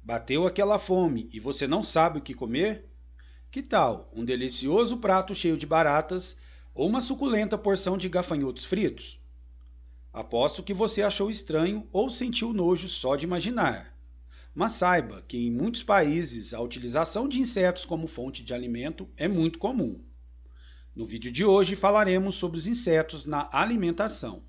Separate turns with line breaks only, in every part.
Bateu aquela fome e você não sabe o que comer? Que tal um delicioso prato cheio de baratas ou uma suculenta porção de gafanhotos fritos? Aposto que você achou estranho ou sentiu nojo só de imaginar. Mas saiba que em muitos países a utilização de insetos como fonte de alimento é muito comum. No vídeo de hoje falaremos sobre os insetos na alimentação.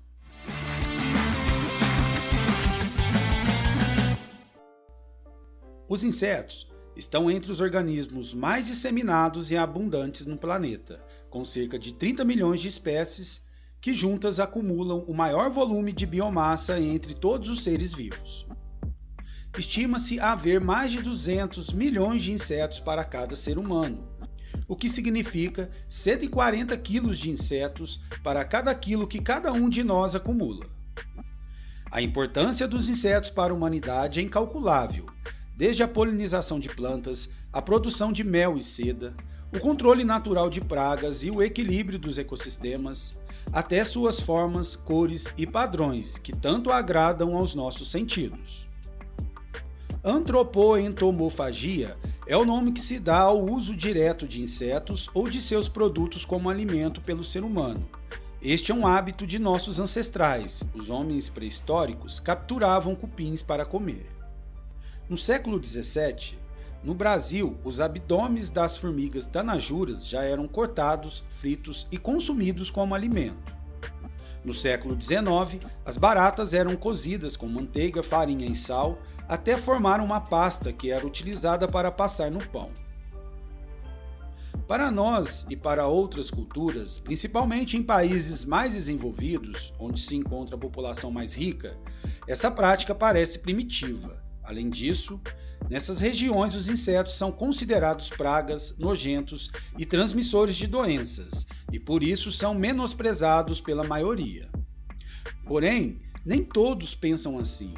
Os insetos estão entre os organismos mais disseminados e abundantes no planeta, com cerca de 30 milhões de espécies que juntas acumulam o maior volume de biomassa entre todos os seres vivos. Estima-se haver mais de 200 milhões de insetos para cada ser humano, o que significa 140 quilos de insetos para cada quilo que cada um de nós acumula. A importância dos insetos para a humanidade é incalculável, desde a polinização de plantas, a produção de mel e seda, o controle natural de pragas e o equilíbrio dos ecossistemas, até suas formas, cores e padrões que tanto agradam aos nossos sentidos. Antropoentomofagia é o nome que se dá ao uso direto de insetos ou de seus produtos como alimento pelo ser humano. Este é um hábito de nossos ancestrais. Os homens pré-históricos capturavam cupins para comer. No século XVII, no Brasil, os abdômenes das formigas tanajuras já eram cortados, fritos e consumidos como alimento. No século XIX, as baratas eram cozidas com manteiga, farinha e sal, até formar uma pasta que era utilizada para passar no pão. Para nós e para outras culturas, principalmente em países mais desenvolvidos, onde se encontra a população mais rica, essa prática parece primitiva. Além disso, nessas regiões os insetos são considerados pragas, nojentos e transmissores de doenças, e por isso são menosprezados pela maioria. Porém, nem todos pensam assim.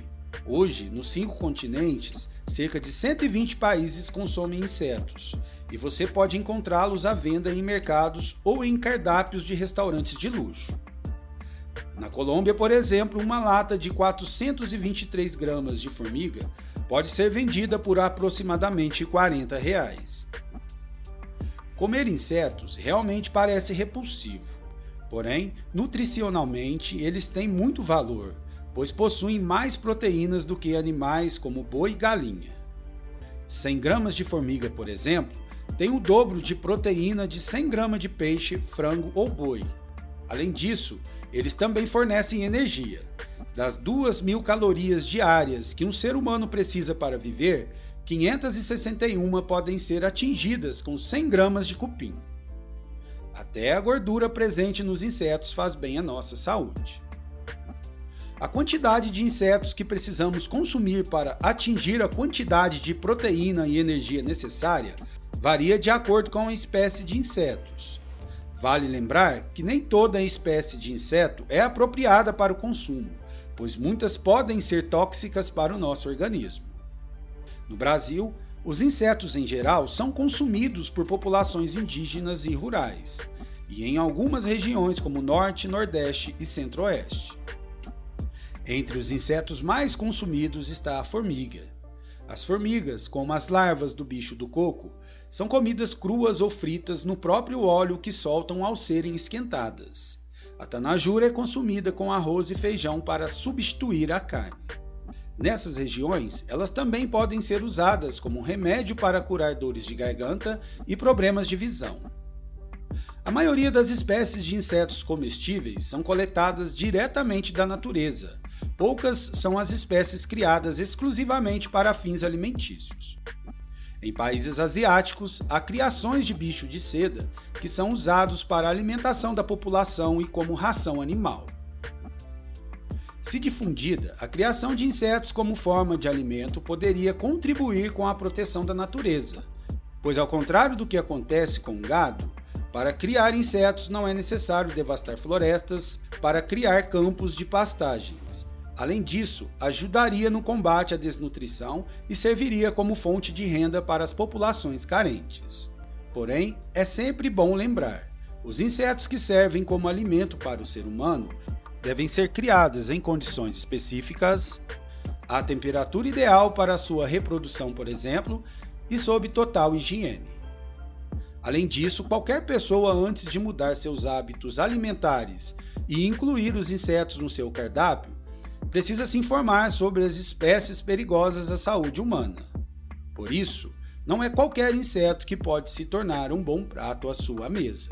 Hoje, nos 5 continentes, cerca de 120 países consomem insetos, e você pode encontrá-los à venda em mercados ou em cardápios de restaurantes de luxo. Na Colômbia, por exemplo, uma lata de 423 gramas de formiga pode ser vendida por aproximadamente R$ 40. Comer insetos realmente parece repulsivo, porém, nutricionalmente eles têm muito valor, pois possuem mais proteínas do que animais como boi e galinha. 100 gramas de formiga, por exemplo, tem o dobro de proteína de 100 gramas de peixe, frango ou boi. Além disso, eles também fornecem energia. Das 2.000 calorias diárias que um ser humano precisa para viver, 561 podem ser atingidas com 100 gramas de cupim. Até a gordura presente nos insetos faz bem à nossa saúde. A quantidade de insetos que precisamos consumir para atingir a quantidade de proteína e energia necessária varia de acordo com a espécie de insetos. Vale lembrar que nem toda espécie de inseto é apropriada para o consumo, pois muitas podem ser tóxicas para o nosso organismo. No Brasil, os insetos em geral são consumidos por populações indígenas e rurais, e em algumas regiões como Norte, Nordeste e Centro-Oeste. Entre os insetos mais consumidos está a formiga. As formigas, como as larvas do bicho do coco, são comidas cruas ou fritas no próprio óleo que soltam ao serem esquentadas. A tanajura é consumida com arroz e feijão para substituir a carne. Nessas regiões, elas também podem ser usadas como remédio para curar dores de garganta e problemas de visão. A maioria das espécies de insetos comestíveis são coletadas diretamente da natureza. Poucas são as espécies criadas exclusivamente para fins alimentícios. Em países asiáticos, há criações de bicho de seda que são usados para a alimentação da população e como ração animal. Se difundida, a criação de insetos como forma de alimento poderia contribuir com a proteção da natureza, pois ao contrário do que acontece com o gado, para criar insetos não é necessário devastar florestas para criar campos de pastagens. Além disso, ajudaria no combate à desnutrição e serviria como fonte de renda para as populações carentes. Porém, é sempre bom lembrar, os insetos que servem como alimento para o ser humano devem ser criados em condições específicas, a temperatura ideal para a sua reprodução, por exemplo, e sob total higiene. Além disso, qualquer pessoa, antes de mudar seus hábitos alimentares e incluir os insetos no seu cardápio, precisa se informar sobre as espécies perigosas à saúde humana. Por isso, não é qualquer inseto que pode se tornar um bom prato à sua mesa.